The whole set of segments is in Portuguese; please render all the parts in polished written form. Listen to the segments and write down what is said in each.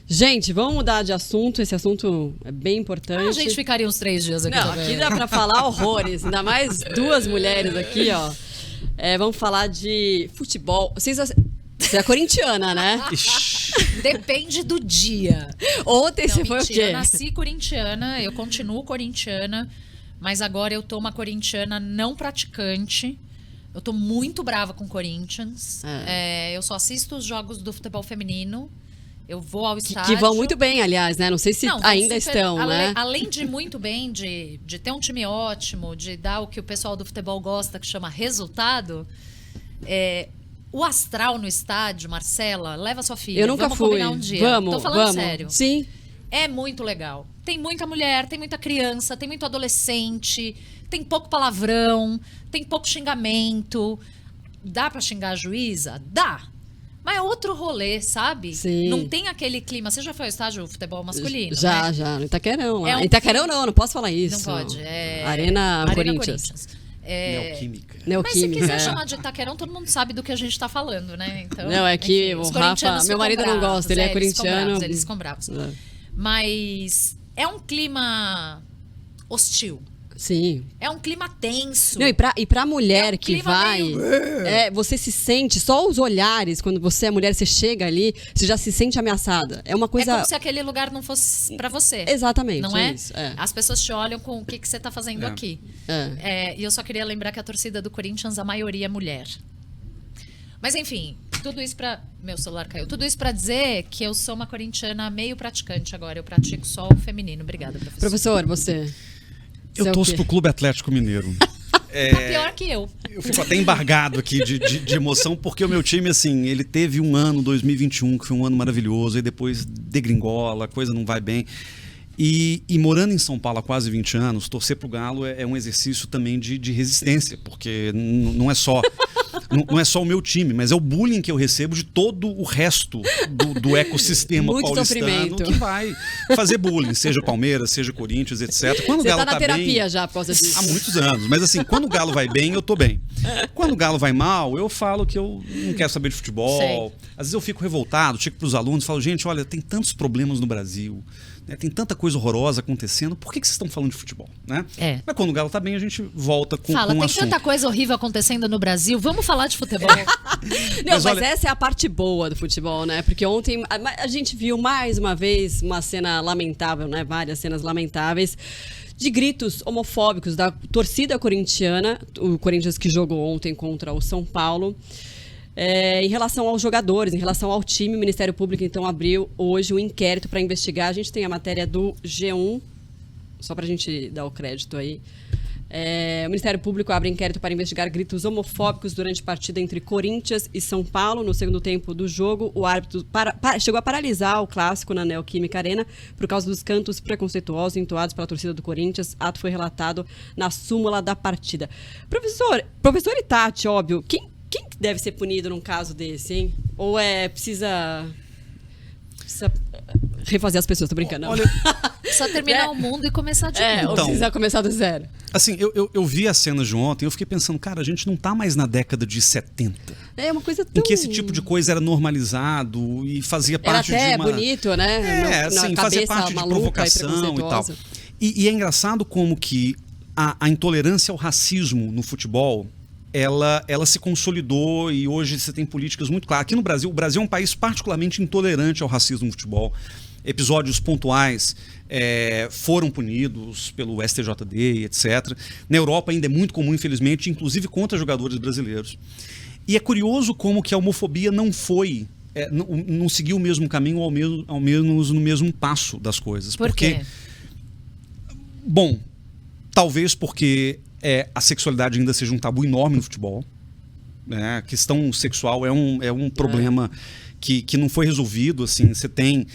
Gente, vamos mudar de assunto. Esse assunto é bem importante. A gente ficaria uns 3 dias aqui também. Aqui dá pra falar horrores. Ainda mais 2 mulheres aqui, ó. Vamos falar de futebol. Você é corintiana, né? Depende do dia. Ontem você foi o quê? Eu nasci corintiana, eu continuo corintiana, mas agora eu tô uma corintiana não praticante. Eu tô muito brava com o Corinthians. Eu só assisto os jogos do futebol feminino. Eu vou ao estádio. Que vão muito bem, aliás, né? Não sei se ainda estão, né? Além de muito bem, de ter um time ótimo, de dar o que o pessoal do futebol gosta, que chama resultado, o astral no estádio, Marcela, leva sua filha. Eu nunca vamos fui. Combinar um dia. Vamos, tô falando sério. Sim. É muito legal. Tem muita mulher, tem muita criança, tem muito adolescente, tem pouco palavrão, tem pouco xingamento. Dá pra xingar a juíza? Dá. Mas é outro rolê, sabe? Sim. Não tem aquele clima. Você já foi ao estádio futebol masculino? Já, né? já. No Itaquerão. Itaquerão não posso falar isso. Não pode. Arena Corinthians. Neoquímica. Mas se quiser chamar de Itaquerão, todo mundo sabe do que a gente tá falando, né? Então, não, é que enfim, o Rafa, meu marido não gosta, ele é corintiano. Eles ficam bravos. Mas é um clima hostil. Sim. É um clima tenso. Não, e pra mulher que vai, você se sente, só os olhares, quando você é mulher, você chega ali, você já se sente ameaçada. É uma coisa... É como se aquele lugar não fosse pra você. Exatamente. Não é? Isso, As pessoas te olham com o que você tá fazendo aqui. E eu só queria lembrar que a torcida do Corinthians, a maioria é mulher. Mas enfim, tudo isso pra... Meu celular caiu. Tudo isso pra dizer que eu sou uma corintiana meio praticante agora. Eu pratico só o feminino. Obrigada, professor. Professor, você... Eu torço pro Clube Atlético Mineiro. Tá pior que eu. Eu fico até embargado aqui de emoção, porque o meu time, assim, ele teve um ano, 2021, que foi um ano maravilhoso, e depois degringola, a coisa não vai bem. E morando em São Paulo há quase 20 anos, torcer pro Galo é um exercício também de resistência, porque não é só o meu time, mas é o bullying que eu recebo de todo o resto do ecossistema muito paulistano sofrimento. Que vai fazer bullying, seja Palmeiras, seja Corinthians, etc. Quando Você o Galo tá na terapia bem, já por causa disso. há muitos anos, mas assim, quando o Galo vai bem, eu tô bem. Quando o Galo vai mal, eu falo que eu não quero saber de futebol. Sei. Às vezes eu fico revoltado, chego pros alunos e falo, gente, olha, tem tantos problemas no Brasil, né? Tem tanta coisa horrorosa acontecendo, por que vocês estão falando de futebol? Né? Mas quando o Galo tá bem, a gente volta com Fala, um tem assunto. tanta coisa horrível acontecendo no Brasil, vamos falar de futebol. Mas essa é a parte boa do futebol, né? Porque ontem a gente viu mais uma vez uma cena lamentável, né? Várias cenas lamentáveis de gritos homofóbicos da torcida corintiana, o Corinthians que jogou ontem contra o São Paulo. Em relação aos jogadores, em relação ao time, o Ministério Público então abriu hoje um inquérito para investigar. A gente tem a matéria do G1, só para a gente dar o crédito aí. O Ministério Público abre inquérito para investigar gritos homofóbicos durante a partida entre Corinthians e São Paulo. No segundo tempo do jogo, o árbitro chegou a paralisar o clássico na Neoquímica Arena por causa dos cantos preconceituosos entoados pela torcida do Corinthians. Ato foi relatado na súmula da partida. Professor Itati, óbvio, quem deve ser punido num caso desse, hein? Ou precisa refazer as pessoas, tô brincando. Olha, Precisa terminar o mundo e começar de novo. Ou precisa começar do zero. Assim, eu vi as cenas de ontem, eu fiquei pensando, cara, a gente não tá mais na década de 70. É uma coisa tão... Em que esse tipo de coisa era normalizado e fazia parte era até de uma... bonito, né? Assim, fazia parte de provocação e tal. E é engraçado como que a intolerância ao racismo no futebol, ela se consolidou e hoje você tem políticas muito claras. Aqui no Brasil, o Brasil é um país particularmente intolerante ao racismo no futebol. Episódios pontuais foram punidos pelo STJD, etc. Na Europa ainda é muito comum, infelizmente, inclusive contra jogadores brasileiros. E é curioso como que a homofobia não foi, não seguiu o mesmo caminho, ao menos no mesmo passo das coisas. Por quê? Bom, talvez porque a sexualidade ainda seja um tabu enorme no futebol. Né? A questão sexual é um problema que não foi resolvido. Assim, você tem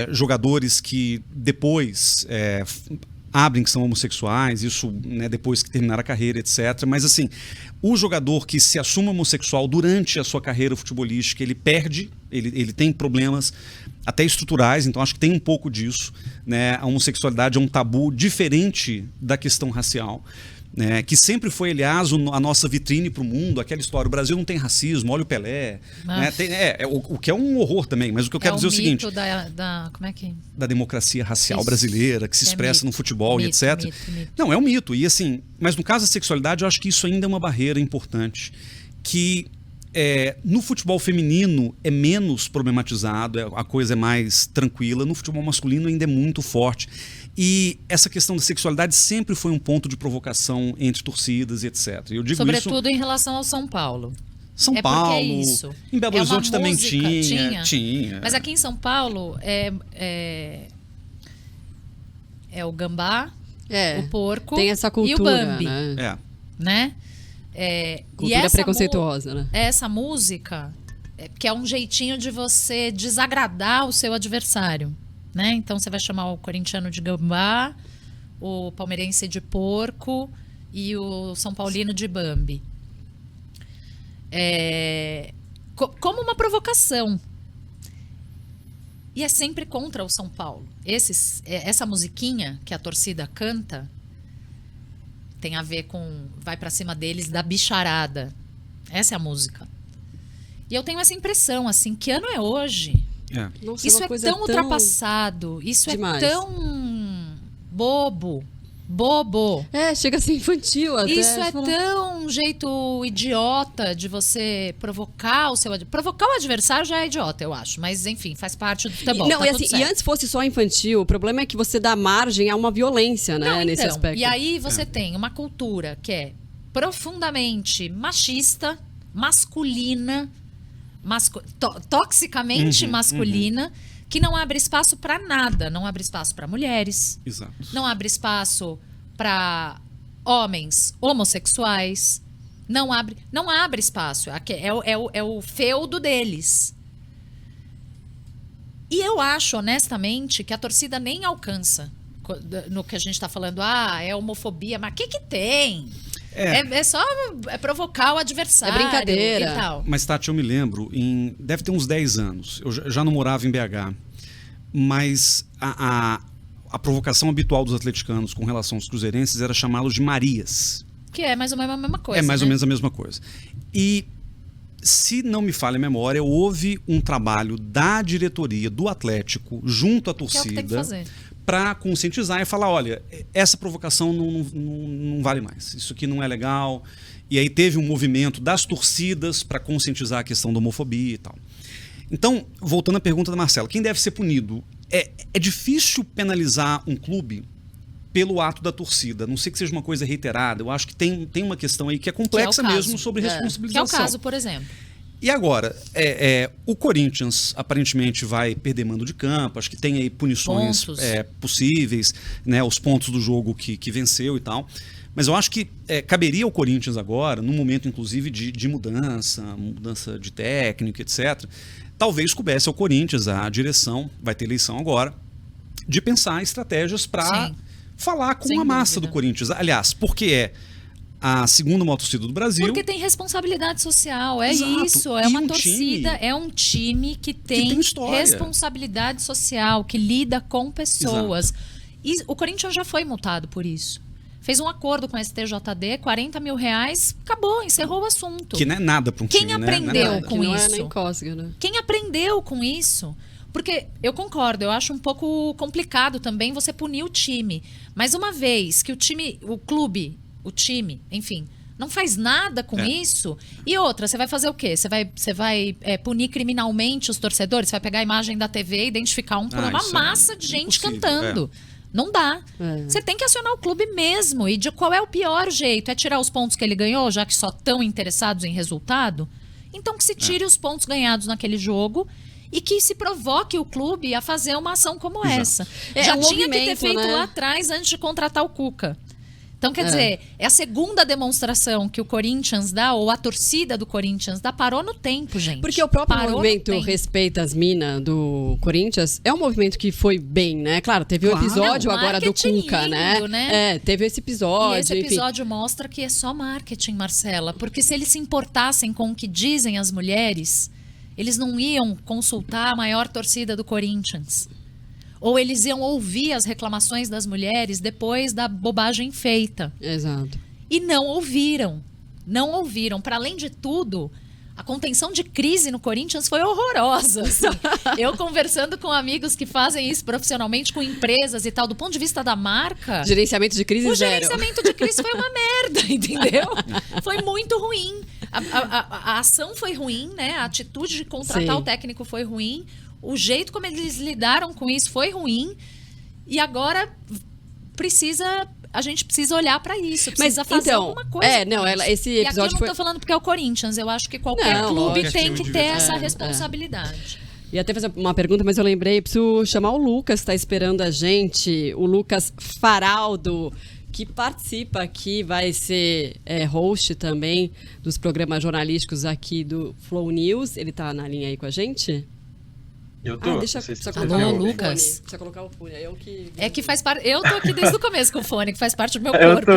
jogadores que depois abrem que são homossexuais, isso, né, depois que terminar a carreira, etc. Mas assim, o jogador que se assume homossexual durante a sua carreira futebolística, ele perde, ele tem problemas até estruturais, então acho que tem um pouco disso. Né? A homossexualidade é um tabu diferente da questão racial. né, que sempre foi, aliás, a nossa vitrine para o mundo, aquela história, o Brasil não tem racismo, olha o Pelé. Né, o que é um horror também, mas o que eu quero dizer é o seguinte... como é que... Da democracia racial brasileira, que se expressa no futebol mito, e etc. Mito. Não, é um mito. E assim, mas no caso da sexualidade, eu acho que isso ainda é uma barreira importante, que no futebol feminino é menos problematizado, a coisa é mais tranquila, no futebol masculino ainda é muito forte. E essa questão da sexualidade sempre foi um ponto de provocação entre torcidas e etc. Eu digo sobretudo em relação ao São Paulo. São Paulo, porque é isso. Em Belo Horizonte também tinha. Mas aqui em São Paulo é o gambá, o porco tem essa cultura, e o Bambi. Né? Cultura preconceituosa, né? Essa música, que é um jeitinho de você desagradar o seu adversário. Né? Então você vai chamar o corintiano de gambá, o palmeirense de porco e o São Paulino de Bambi. Como uma provocação. E é sempre contra o São Paulo. Essa musiquinha que a torcida canta tem a ver com vai pra cima deles da bicharada. Essa é a música. E eu tenho essa impressão, assim, que ano é hoje? Nossa, isso é tão ultrapassado, isso demais. É tão bobo. Chega a ser infantil até. Isso é tão jeito idiota de você provocar o adversário já é idiota, eu acho. Mas, enfim, faz parte do futebol. Não, e antes fosse só infantil, o problema é que você dá margem a uma violência, né? Não, nesse aspecto. E aí você tem uma cultura que é profundamente machista, masculina, toxicamente masculina, que não abre espaço para nada. Não abre espaço para mulheres. Exato. Não abre espaço para homens homossexuais. Não abre espaço. É o feudo deles. E eu acho, honestamente, que a torcida nem alcança no que a gente está falando. É homofobia. Mas o que tem? É só provocar o adversário. É brincadeira. E tal. Mas, Tati, eu me lembro, deve ter uns 10 anos, eu já não morava em BH, mas a provocação habitual dos atleticanos com relação aos cruzeirenses era chamá-los de Marias. Que é mais ou menos a mesma coisa. É mais ou menos a mesma coisa. E, se não me falha a memória, houve um trabalho da diretoria do Atlético junto à torcida. Que é o que tem que fazer. Para conscientizar e falar, olha, essa provocação não vale mais, isso aqui não é legal. E aí teve um movimento das torcidas para conscientizar a questão da homofobia e tal. Então, voltando à pergunta da Marcela, quem deve ser punido? É difícil penalizar um clube pelo ato da torcida, a não sei que seja uma coisa reiterada, eu acho que tem uma questão aí que é complexa mesmo sobre responsabilização. Que é o caso, por exemplo. E agora, o Corinthians aparentemente vai perder mando de campo, acho que tem aí punições possíveis, né, os pontos do jogo que venceu e tal. Mas eu acho que caberia ao Corinthians agora, num momento inclusive de mudança de técnico, etc., talvez coubesse ao Corinthians, a direção, vai ter eleição agora, de pensar estratégias para falar com a massa do Corinthians. Aliás, porque a segunda maior torcida do Brasil. Porque tem responsabilidade social, isso. É uma torcida, é um time que tem responsabilidade social, que lida com pessoas. Exato. E o Corinthians já foi multado por isso. Fez um acordo com a STJD, R$40 mil, acabou, encerrou o assunto. Que não é nada para um time, Quem aprendeu com isso? Não é nem cócega, né? Quem aprendeu com isso? Porque eu concordo, eu acho um pouco complicado também você punir o time. Mas uma vez que o time, o time, enfim, não faz nada com isso. E outra, você vai fazer o quê? Você vai punir criminalmente os torcedores? Você vai pegar a imagem da TV e identificar uma massa de gente cantando. Não dá. Você tem que acionar o clube mesmo. E de qual é o pior jeito? É tirar os pontos que ele ganhou, já que só estão interessados em resultado? Então que se tire os pontos ganhados naquele jogo e que se provoque o clube a fazer uma ação como essa. Já tinha que ter feito lá atrás antes de contratar o Cuca. Então, quer dizer, é a segunda demonstração que o Corinthians dá, ou a torcida do Corinthians dá, parou no tempo, gente. Porque o próprio movimento Respeita as Minas do Corinthians é um movimento que foi bem, né? Claro, teve o episódio agora do Cuca, lindo, né? Teve esse episódio. E esse episódio mostra que é só marketing, Marcela. Porque se eles se importassem com o que dizem as mulheres, eles não iam consultar a maior torcida do Corinthians. Ou eles iam ouvir as reclamações das mulheres depois da bobagem feita. Exato. E não ouviram. Não ouviram. Para além de tudo, a contenção de crise no Corinthians foi horrorosa. Assim. Eu conversando com amigos que fazem isso profissionalmente, com empresas e tal, do ponto de vista da marca... Gerenciamento de crise zero. O gerenciamento de crise foi uma merda, entendeu? Foi muito ruim. A ação foi ruim, né? A atitude de contratar o técnico foi ruim. O jeito como eles lidaram com isso foi ruim. E agora a gente precisa olhar para isso, precisa fazer alguma coisa. Esse episódio e aqui eu não tô falando porque é o Corinthians, eu acho que qualquer clube tem que ter essa responsabilidade. Ia até fazer uma pergunta, mas eu lembrei, preciso chamar o Lucas, que está esperando a gente, o Lucas Faraldo, que participa aqui, vai ser host também dos programas jornalísticos aqui do Flow News. Ele está na linha aí com a gente? Eu tô. Alô, Lucas. Precisa colocar o fone. Que faz parte. Eu tô aqui desde o começo com o fone, que faz parte do meu corpo.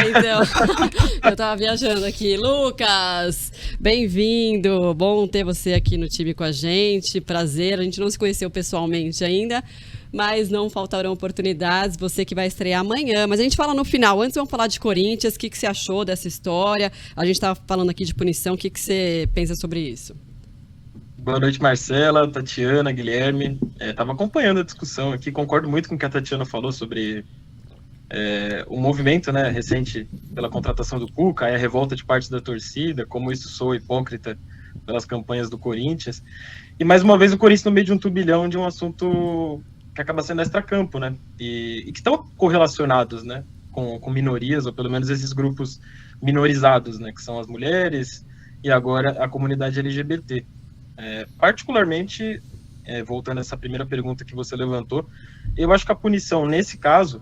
Então. Eu tava viajando aqui. Lucas, bem-vindo. Bom ter você aqui no time com a gente. Prazer. A gente não se conheceu pessoalmente ainda, mas não faltarão oportunidades. Você que vai estrear amanhã. Mas a gente fala no final. Antes, vamos falar de Corinthians. O que você achou dessa história? A gente tava falando aqui de punição. O que você pensa sobre isso? Boa noite, Marcela, Tatiana, Guilherme. Estava acompanhando a discussão aqui, concordo muito com o que a Tatiana falou sobre o movimento, né, recente pela contratação do Cuca, a revolta de parte da torcida, como isso soa hipócrita pelas campanhas do Corinthians. E mais uma vez o Corinthians no meio de um turbilhão de um assunto que acaba sendo extracampo, né, e que estão correlacionados, né, com minorias, ou pelo menos esses grupos minorizados, né, que são as mulheres e agora a comunidade LGBT. Particularmente, voltando a essa primeira pergunta que você levantou, eu acho que a punição, nesse caso,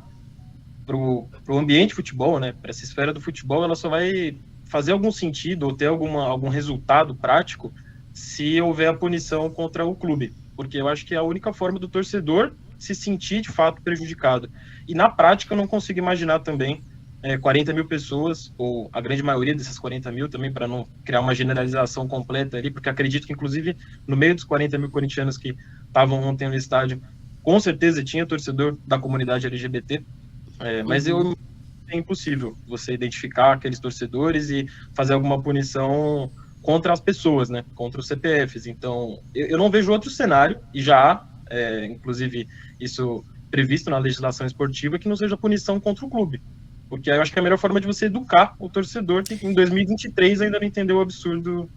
para o ambiente de futebol, né, para essa esfera do futebol, ela só vai fazer algum sentido ou ter algum resultado prático se houver a punição contra o clube, porque eu acho que é a única forma do torcedor se sentir de fato prejudicado. E na prática eu não consigo imaginar também 40 mil pessoas, ou a grande maioria dessas 40 mil também, para não criar uma generalização completa ali, porque acredito que, inclusive, no meio dos 40 mil corintianos que estavam ontem no estádio, com certeza tinha torcedor da comunidade LGBT, mas é impossível você identificar aqueles torcedores e fazer alguma punição contra as pessoas, né, contra os CPFs. Então, eu não vejo outro cenário, e já há, inclusive, isso previsto na legislação esportiva, que não seja punição contra o clube. Porque eu acho que é a melhor forma de você educar o torcedor que em 2023 ainda não entendeu o absurdo.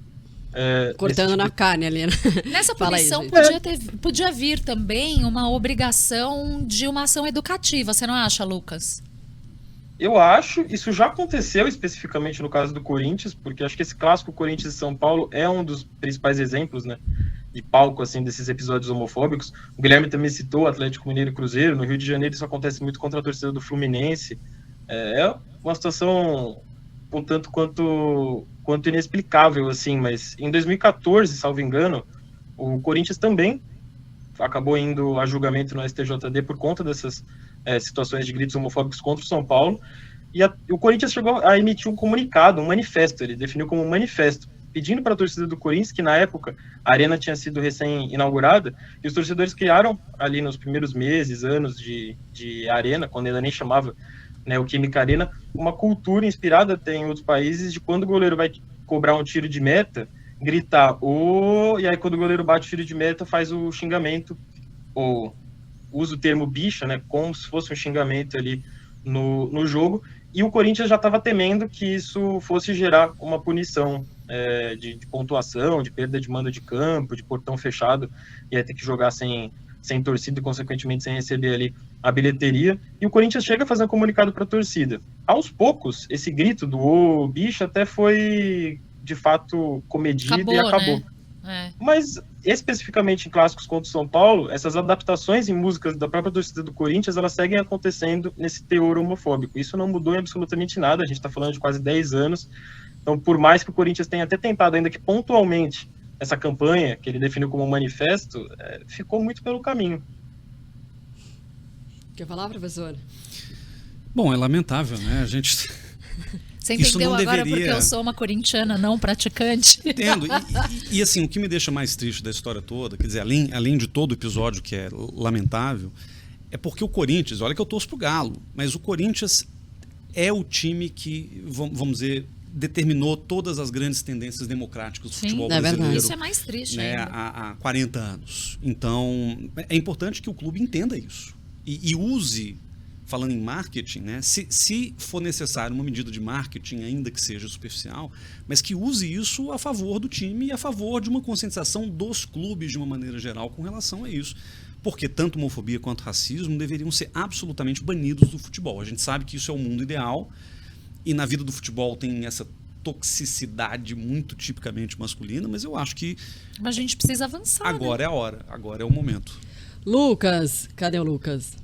Cortando na carne ali, né? Nessa punição podia vir também uma obrigação de uma ação educativa, você não acha, Lucas? Eu acho, isso já aconteceu especificamente no caso do Corinthians, porque acho que esse clássico Corinthians e São Paulo é um dos principais exemplos, né, de palco assim, desses episódios homofóbicos. O Guilherme também citou o Atlético Mineiro e Cruzeiro. No Rio de Janeiro isso acontece muito contra a torcida do Fluminense. É uma situação um tanto quanto inexplicável, assim, mas em 2014, salvo engano, o Corinthians também acabou indo a julgamento no STJD por conta dessas situações de gritos homofóbicos contra o São Paulo, e o Corinthians chegou a emitir um comunicado, um manifesto, ele definiu como um manifesto, pedindo para a torcida do Corinthians, que na época a arena tinha sido recém-inaugurada, e os torcedores criaram ali nos primeiros meses, anos de arena, quando ainda nem chamava, né, o Química Arena, uma cultura inspirada até em outros países de quando o goleiro vai cobrar um tiro de meta, gritar e aí quando o goleiro bate o tiro de meta faz o xingamento, ou usa o termo bicha, né, como se fosse um xingamento ali no jogo, e o Corinthians já estava temendo que isso fosse gerar uma punição de pontuação, de perda de mando de campo, de portão fechado, e ia ter que jogar sem torcida e, consequentemente, sem receber ali a bilheteria. E o Corinthians chega a fazer um comunicado para a torcida. Aos poucos, esse grito do "ô, bicho" até foi, de fato, comedido e acabou. Né? Mas, especificamente em clássicos contra o São Paulo, essas adaptações em músicas da própria torcida do Corinthians, elas seguem acontecendo nesse teor homofóbico. Isso não mudou em absolutamente nada, a gente está falando de quase 10 anos. Então, por mais que o Corinthians tenha até tentado, ainda que pontualmente, essa campanha, que ele definiu como um manifesto, ficou muito pelo caminho. Quer falar, professor? Bom, é lamentável, né? A gente... Você entendeu agora porque eu sou uma corintiana não praticante? Entendo. E assim, o que me deixa mais triste da história toda, quer dizer, além de todo o episódio que é lamentável, é porque o Corinthians, olha que eu torço pro Galo, mas o Corinthians é o time que, vamos dizer, determinou todas as grandes tendências democráticas do futebol brasileiro. Verdade. Isso é mais triste, né, há 40 anos. Então, é importante que o clube entenda isso e use, falando em marketing, né, se for necessário uma medida de marketing, ainda que seja superficial, mas que use isso a favor do time e a favor de uma conscientização dos clubes de uma maneira geral com relação a isso. Porque tanto homofobia quanto racismo deveriam ser absolutamente banidos do futebol. A gente sabe que isso é o mundo ideal e na vida do futebol tem essa toxicidade muito tipicamente masculina, mas eu acho que... Mas a gente precisa avançar, agora é a hora, agora é o momento. Lucas, cadê o Lucas?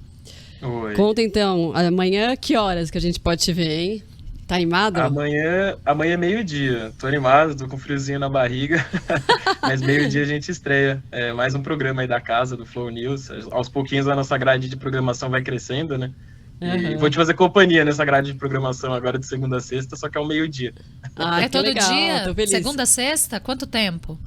Oi. Conta então, amanhã que horas que a gente pode te ver, hein? Tá animado? Amanhã é meio-dia. Tô animado, tô com friozinho na barriga. Mas meio-dia a gente estreia. Mais um programa aí da casa, do Flow News. Aos pouquinhos a nossa grade de programação vai crescendo, né? E vou te fazer companhia nessa grade de programação agora de segunda a sexta, só que é o meio-dia. É todo legal, dia? Segunda a sexta? Quanto tempo?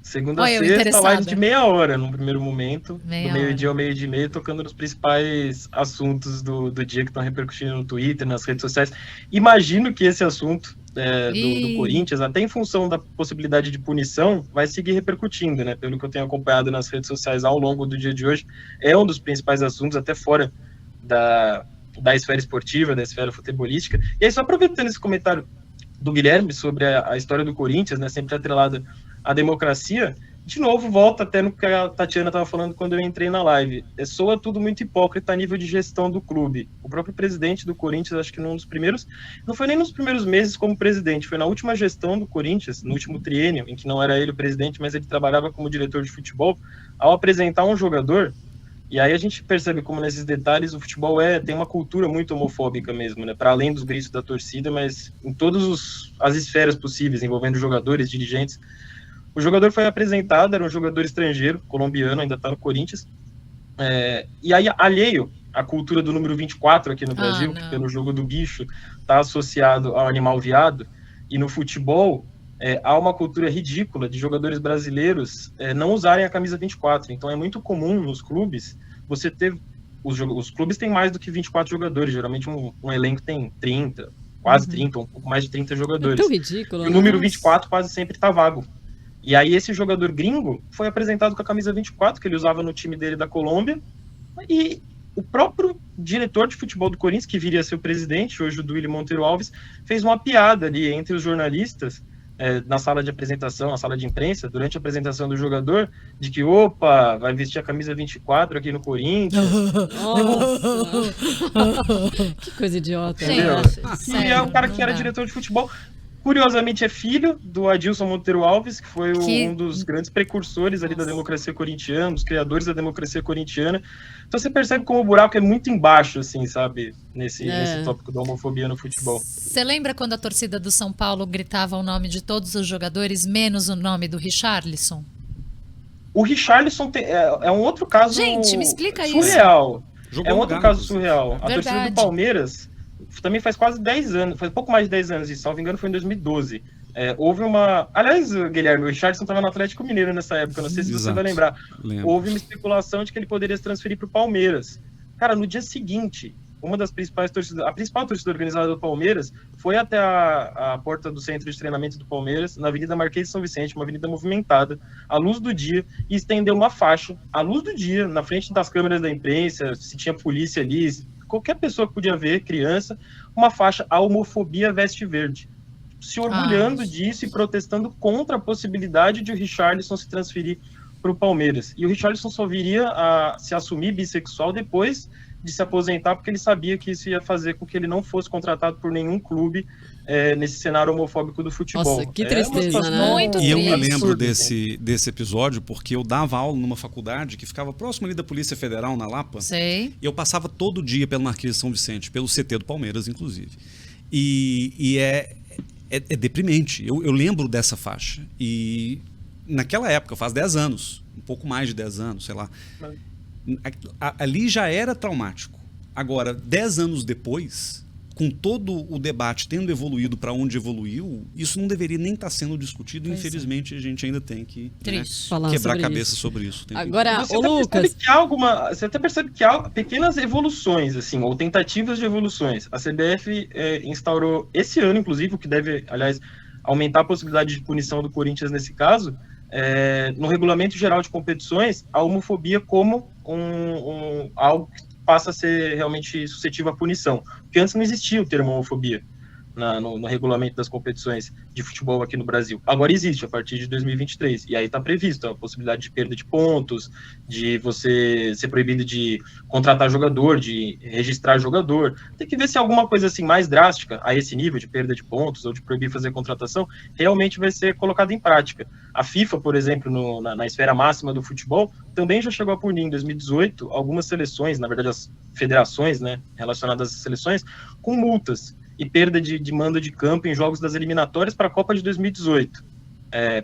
Segunda a sexta, live de meia hora no primeiro momento. Do meio-dia ao meio-dia e meio, tocando nos principais assuntos do dia que estão repercutindo no Twitter, nas redes sociais. Imagino que esse assunto do Corinthians, até em função da possibilidade de punição, vai seguir repercutindo, né? Pelo que eu tenho acompanhado nas redes sociais ao longo do dia de hoje, é um dos principais assuntos, até fora da esfera esportiva, da esfera futebolística. E aí, só aproveitando esse comentário do Guilherme sobre a história do Corinthians, né, sempre atrelada à democracia, de novo, volta até no que a Tatiana estava falando quando eu entrei na live. Soa tudo muito hipócrita a nível de gestão do clube. O próprio presidente do Corinthians, acho que não foi nem nos primeiros meses como presidente, foi na última gestão do Corinthians, no último triênio, em que não era ele o presidente, mas ele trabalhava como diretor de futebol, ao apresentar um jogador. E aí a gente percebe como nesses detalhes o futebol tem uma cultura muito homofóbica mesmo, né? Para além dos gritos da torcida, mas em todas as esferas possíveis, envolvendo jogadores, dirigentes. O jogador foi apresentado, era um jogador estrangeiro, colombiano, ainda está no Corinthians. E aí, alheio à cultura do número 24 aqui no Brasil, que pelo jogo do bicho está associado ao animal viado, e no futebol há uma cultura ridícula de jogadores brasileiros não usarem a camisa 24. Então é muito comum nos clubes você ter... Os clubes têm mais do que 24 jogadores, geralmente um elenco tem 30, quase 30, um pouco mais de 30 jogadores. É tão ridículo. E o número 24 quase sempre está vago. E aí esse jogador gringo foi apresentado com a camisa 24, que ele usava no time dele da Colômbia, e o próprio diretor de futebol do Corinthians, que viria a ser o presidente, hoje o Duílio Monteiro Alves, fez uma piada ali entre os jornalistas, na sala de apresentação, na sala de imprensa, durante a apresentação do jogador, de que, opa, vai vestir a camisa 24 aqui no Corinthians. Que coisa idiota. E é um cara que era diretor de futebol. Curiosamente, é filho do Adilson Monteiro Alves, que foi um dos grandes precursores ali da democracia corintiana, dos criadores da democracia corintiana. Então você percebe como o buraco é muito embaixo, assim, sabe? Nesse tópico da homofobia no futebol. Você lembra quando a torcida do São Paulo gritava o nome de todos os jogadores, menos o nome do Richarlison? O Richarlison é um outro caso Gente, me explica surreal. Isso. É um outro caso surreal. A Verdade. torcida do Palmeiras... também faz quase 10 anos, faz pouco mais de 10 anos, e salvo engano foi em 2012. Houve uma... Aliás, Guilherme, o Richarlison estava no Atlético Mineiro nessa época, não sei se você vai lembrar. Houve uma especulação de que ele poderia se transferir para o Palmeiras. Cara, no dia seguinte, uma das principais torcidas, a principal torcida organizada do Palmeiras, foi até a porta do centro de treinamento do Palmeiras, na Avenida Marquês de São Vicente, uma avenida movimentada, à luz do dia, e estendeu uma faixa, à luz do dia, na frente das câmeras da imprensa, se tinha polícia ali, qualquer pessoa que podia ver, criança, uma faixa, a homofobia veste verde, se orgulhando disso e protestando contra a possibilidade de o Richarlison se transferir para o Palmeiras. E o Richarlison só viria a se assumir bissexual depois de se aposentar, porque ele sabia que isso ia fazer com que ele não fosse contratado por nenhum clube nesse cenário homofóbico do futebol. Nossa, que tristeza, né? Muito e eu me triste. lembro desse episódio porque eu dava aula numa faculdade que ficava próximo ali da Polícia Federal, na Lapa. Sei. E eu passava todo dia pelo Marquês de São Vicente, pelo CT do Palmeiras, inclusive. E é deprimente. Eu lembro dessa faixa. E naquela época, faz 10 anos, um pouco mais de 10 anos, sei lá. Ali já era traumático. Agora, 10 anos depois, com todo o debate tendo evoluído para onde evoluiu, isso não deveria nem estar sendo discutido. Pois infelizmente, a gente ainda tem que quebrar a cabeça sobre isso. Agora, Lucas... Você até percebe que há pequenas evoluções, assim, ou tentativas de evoluções. A CBF instaurou esse ano, inclusive, o que deve, aliás, aumentar a possibilidade de punição do Corinthians nesse caso, no regulamento geral de competições, a homofobia como algo que passa a ser realmente suscetível à punição. Porque antes não existia o termo homofobia no regulamento das competições de futebol aqui no Brasil. Agora existe, a partir de 2023. E aí está previsto a possibilidade de perda de pontos, de você ser proibido de contratar jogador, de registrar jogador. Tem que ver se alguma coisa assim mais drástica, a esse nível de perda de pontos ou de proibir fazer contratação, realmente vai ser colocada em prática. A FIFA, por exemplo, na esfera máxima do futebol, também já chegou a punir em 2018 algumas seleções, na verdade as federações, né, relacionadas às seleções, com multas e perda de mando de campo em jogos das eliminatórias para a Copa de 2018,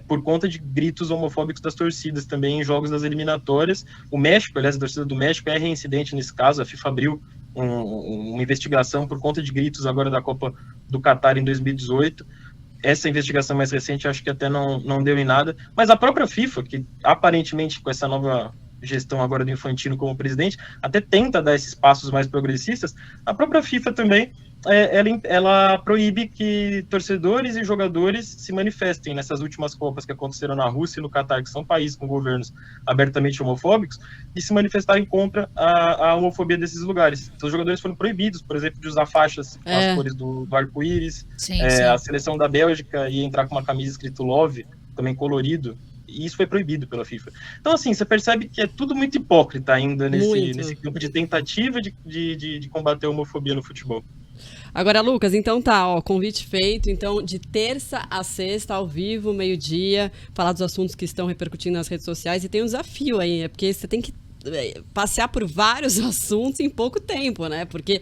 por conta de gritos homofóbicos das torcidas também em jogos das eliminatórias. O México, aliás, a torcida do México é reincidente nesse caso. A FIFA abriu uma investigação por conta de gritos agora da Copa do Catar em 2018. Essa investigação mais recente acho que até não deu em nada, mas a própria FIFA, que aparentemente com essa nova gestão agora do Infantino como presidente, até tenta dar esses passos mais progressistas. A própria FIFA também, ela proíbe que torcedores e jogadores se manifestem nessas últimas Copas que aconteceram na Rússia e no Catar, que são países com governos abertamente homofóbicos, e se manifestarem contra a homofobia desses lugares. Então, os jogadores foram proibidos, por exemplo, de usar faixas com as cores do arco-íris. A seleção da Bélgica ia entrar com uma camisa escrito Love, também colorido, e isso foi proibido pela FIFA. Então, assim, você percebe que é tudo muito hipócrita ainda nesse campo de tentativa de combater a homofobia no futebol. Agora, Lucas, então convite feito, então, de terça a sexta, ao vivo, meio-dia, falar dos assuntos que estão repercutindo nas redes sociais, e tem um desafio aí, porque você tem que passear por vários assuntos em pouco tempo, né? Porque,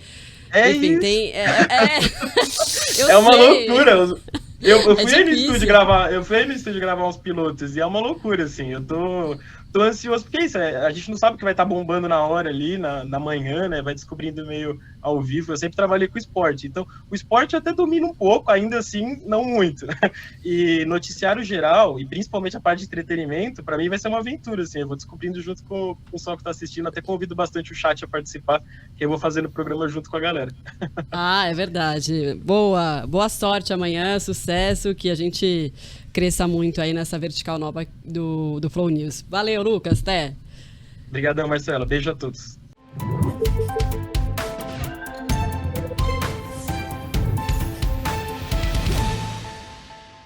enfim, isso. Tem... É uma loucura. Eu fui aí no estúdio gravar uns pilotos, e é uma loucura, assim, eu tô ansioso, porque isso, a gente não sabe o que vai estar bombando na hora ali, na manhã, né, vai descobrindo meio ao vivo. Eu sempre trabalhei com esporte, então o esporte até domina um pouco, ainda assim, não muito, né? E noticiário geral, e principalmente a parte de entretenimento, para mim vai ser uma aventura, assim, eu vou descobrindo junto com o pessoal que está assistindo, até convido bastante o chat a participar, que eu vou fazendo o programa junto com a galera. É verdade. Boa sorte amanhã, sucesso, que a gente cresça muito aí nessa vertical nova do Flow News. Valeu, Lucas, até. Obrigadão, Marcela. Beijo a todos.